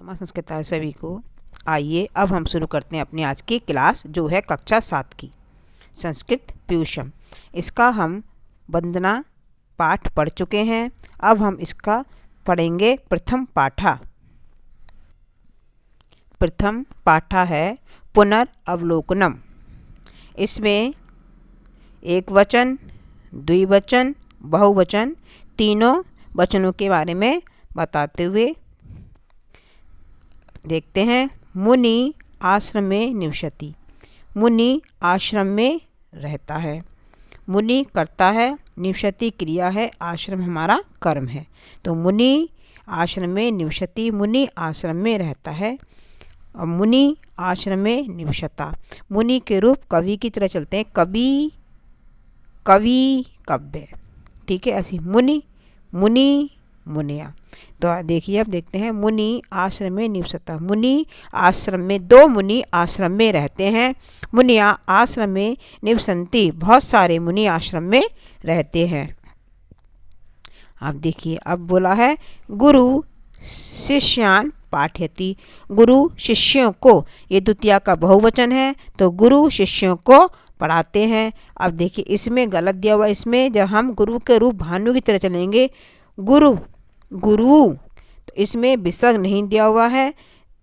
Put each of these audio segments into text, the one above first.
नमस्कार संस्कृत सभी को। आइए अब हम शुरू करते हैं अपनी आज की क्लास, जो है कक्षा 7 की संस्कृत पीयूषम। इसका हम वंदना पाठ पढ़ चुके हैं। अब हम इसका पढ़ेंगे प्रथम पाठा। प्रथम पाठा है पुनर्वलोकनम। इसमें एक वचन, द्विवचन, बहुवचन तीनों वचनों के बारे में बताते हुए देखते हैं। मुनि आश्रम में निवसति। मुनि आश्रम में रहता है। मुनि करता है, निवसति क्रिया है, आश्रम हमारा कर्म है। तो मुनि आश्रम में निवसति, मुनि आश्रम में रहता है। और मुनि आश्रम में निवसता, मुनि के रूप कवि की तरह चलते हैं। कवि, कवि, कव्य, ठीक है। ऐसी मुनि, मुनि, मुनिया। तो देखिए, अब देखते हैं। मुनि आश्रम में निवसता, मुनि आश्रम में, दो मुनि आश्रम में रहते हैं। मुनिया आश्रम में निवसंती, बहुत सारे मुनि आश्रम में रहते हैं। अब देखिए, अब बोला है गुरु शिष्यान पाठयति। गुरु शिष्यों को, ये द्वितीया का बहुवचन है, तो गुरु शिष्यों को पढ़ाते हैं। अब देखिए, इसमें गलत दिया हुआ। इसमें जब हम गुरु के रूप भानु की तरह चलेंगे, गुरु, गुरु, तो इसमें विसर्ग नहीं दिया हुआ है।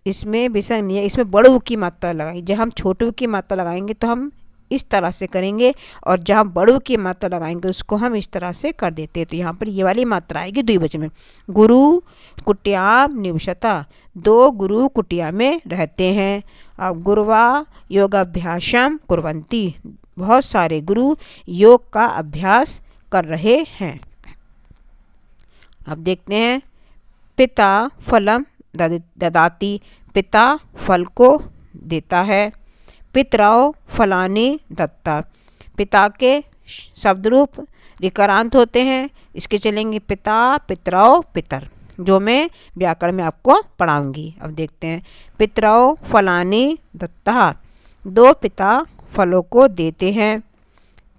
इसमें विसर्ग नहीं है, इसमें बड़ू की मात्रा लगाई। जब हम छोटू की मात्रा लगाएंगे तो हम इस तरह से करेंगे, और जहाँ बड़ू की मात्रा लगाएंगे उसको हम इस तरह से कर देते हैं। तो यहाँ पर ये वाली मात्रा आएगी द्विवचन में। गुरु कुटियाम निवसता, दो गुरु कुटिया में रहते हैं। अब गुरुवा योगाभ्यासम कुर्वन्ति, बहुत सारे गुरु योग का अभ्यास कर रहे हैं। अब देखते हैं। पिता फलम ददाति, पिता फल को देता है। पितरौ फलानि दत्ता, पिता के शब्द रूप रिकारांत होते हैं। इसके चलेंगे पिता, पितरौ, पितर, जो मैं व्याकरण में आपको पढ़ाऊंगी। अब देखते हैं। पितरौ फलानि दत्ता, दो पिता फलों को देते हैं।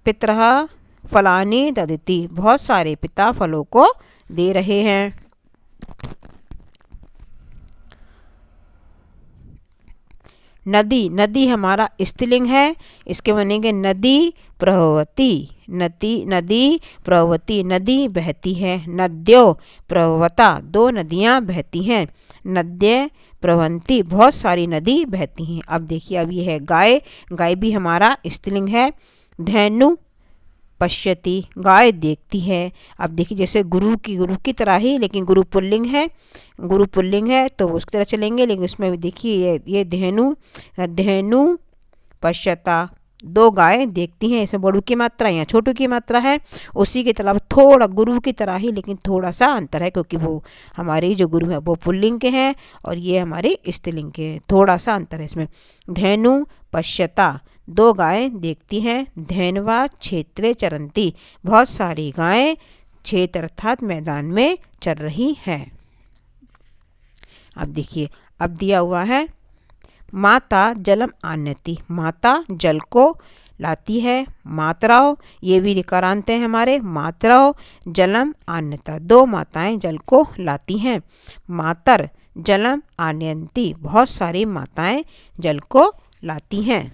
पितरः फलानि ददति, बहुत सारे पिता फलों को दे रहे हैं। नदी, नदी हमारा स्त्रीलिंग है। इसके बनेंगे नदी प्रवहति, नदी, नदी प्रवहति, नदी बहती है। नद्यो प्रवहता, दो नदियाँ बहती हैं। नद्य प्रवहन्ति, बहुत सारी नदी बहती हैं। अब देखिए, अब ये है गाय। गाय भी हमारा स्त्रीलिंग है। धैनु पश्यति, गाय देखती है। अब देखिए, जैसे गुरु की तरह ही, लेकिन गुरु पुल्लिंग है। गुरु पुल्लिंग है तो उसकी तरह चलेंगे, लेकिन उसमें भी देखिए ये धेनु, धेनु पश्यता, दो गाय देखती हैं। इसमें बड़ू की मात्रा, यहाँ छोटू की मात्रा है। उसी के तरह थोड़ा गुरु की तरह ही, लेकिन थोड़ा सा अंतर है, क्योंकि वो हमारे जो गुरु हैं वो पुल्लिंग के हैं और ये हमारे स्त्रीलिंग के हैं। थोड़ा सा अंतर है इसमें। धेनु पश्यता, दो गाय देखती हैं। धैनवा क्षेत्रे चरंती, बहुत सारी गायें क्षेत्र अर्थात मैदान में चल रही हैं। अब देखिए, अब दिया हुआ है। माता जलम आनयति, माता जल को लाती है। मातराओ, ये भी रिकारांत हैं हमारे। मातराओ जलम आन्यता, दो माताएं जल को लाती हैं। मातर जलम आनयन्ति, बहुत सारी माताएं जल को लाती हैं।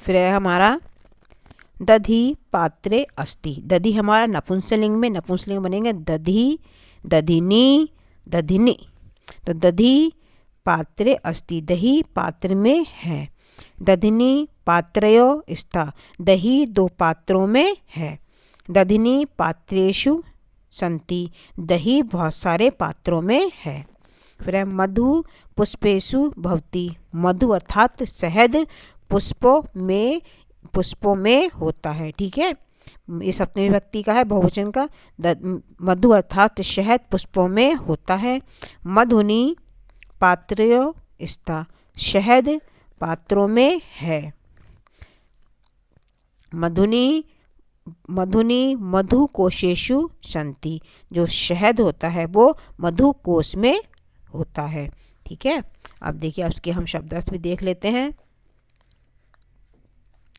फिर है हमारा दधि पात्रे अस्ति। दधि हमारा नपुंसकलिंग में, नपुंसकलिंग बनेंगे दधि, दधिनी, दधिनी। तो दधि पात्रे अस्ति, दही पात्र में है। दधिनी पात्रयो स्था, दही दो पात्रों में है। दधिनी पात्रेषु संति, दही बहुत सारे पात्रों में है। फिर है मधु पुष्पेषु भवति, मधु अर्थात शहद पुष्पों में होता है, ठीक है। ये सप्तमी विभक्ति का है, बहुवचन का। मधु अर्थात शहद पुष्पों में होता है। मधुनी पात्रो स्था, शहद पात्रों में है। मधुनी, मधुनी मधुकोशेषु संति, जो शहद होता है वो मधुकोश में होता है, ठीक है। अब देखिए, अब इसके हम शब्दार्थ भी देख लेते हैं।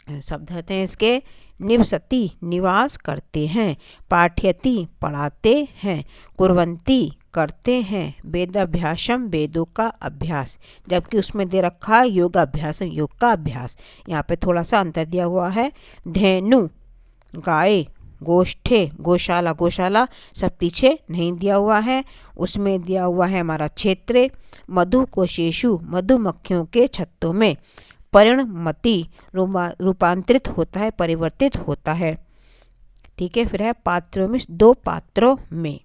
शब्द होते हैं इसके। निवसति निवास करते हैं, पाठयति पढ़ाते हैं, कुर्वन्ति करते हैं, वेदाभ्यासम वेदों का अभ्यास, जबकि उसमें दे रखा है योगाभ्यासम योग का अभ्यास। यहाँ पे थोड़ा सा अंतर दिया हुआ है। धेनु गाय, गोष्ठे गौशाला, गौशाला सब पीछे नहीं दिया हुआ है, उसमें दिया हुआ है हमारा क्षेत्र। मधुकोशेषु मधुमक्खियों के छत्तों में, परिणमति रूपांतरित होता है, परिवर्तित होता है। ठीक है, फिर है पात्रों में, 2 पात्रों में।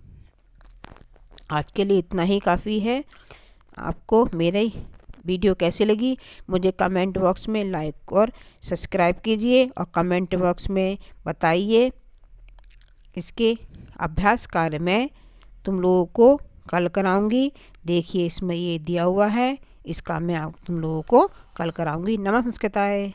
आज के लिए इतना ही काफ़ी है। आपको मेरी वीडियो कैसी लगी मुझे कमेंट बॉक्स में लाइक और सब्सक्राइब कीजिए, और कमेंट बॉक्स में बताइए। इसके अभ्यास कार्य मैं तुम लोगों को कल कराऊंगी। देखिए इसमें ये दिया हुआ है, इसका मैं तुम लोगों को कल कराऊंगी। नमः संस्कृताय।